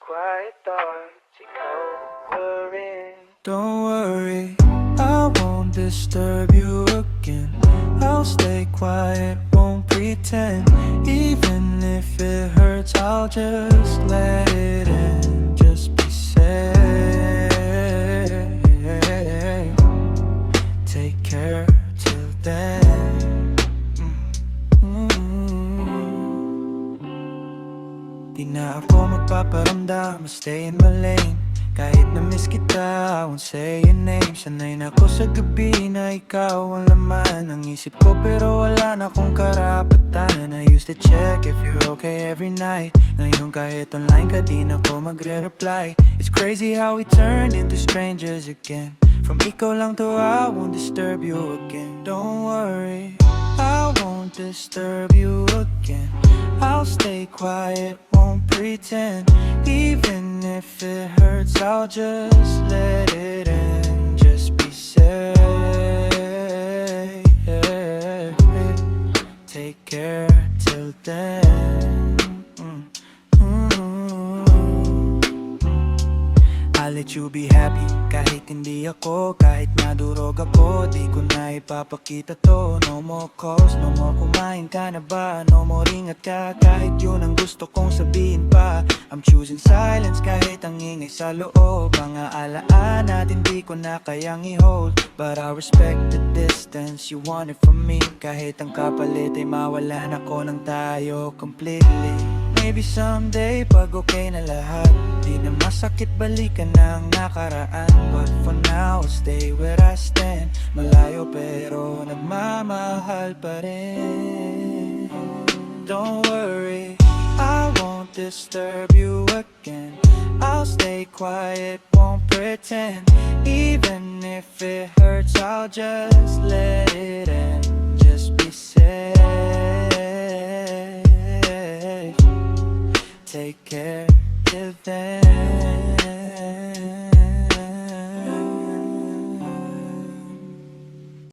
quiet thoughts, ikaw worry. Don't worry, I won't disturb you again. I'll stay quiet, won't pretend. Even if it hurts, I'll just let it in. Just be safe. Take care till then. Di na ako magpaparamdam, stay in my lane. Kahit na-miss kita, I won't say your name. Sanay na ako sa gabi na ikaw ang laman ng isip ko, pero wala na akong karapatan. I used to check if you're okay every night. Ngayon kahit online ka, di na ako magre-reply. It's crazy how we turned into strangers again. From ikaw lang to I won't disturb you again. Don't worry, I won't disturb you again. I'll stay quiet, won't pretend. Even if it hurts, I'll just let it in. Just be safe. Take care till then. I'll let you be happy kahit hindi ako. Kahit madurog ako, di ko na ipapakita to. No more calls, no more kumain ka na ba? No more ringat ka kahit yun ang gusto kong sabihin pa. I'm choosing silence kahit ang ingay sa loob. Mga alaan natin di ko na kayang i-hold. But I respect the distance you want it from me. Kahit ang kapalit ay mawalan ako ng tayo completely. Maybe someday pag okay na lahat, di na masakit balikan ng nakaraan. But for now, stay where I stand. Malayo pero nagmamahal pa rin. Don't worry, I won't disturb you again. I'll stay quiet, won't pretend. Even if it hurts, I'll just let it in. Just be safe. Take care till then.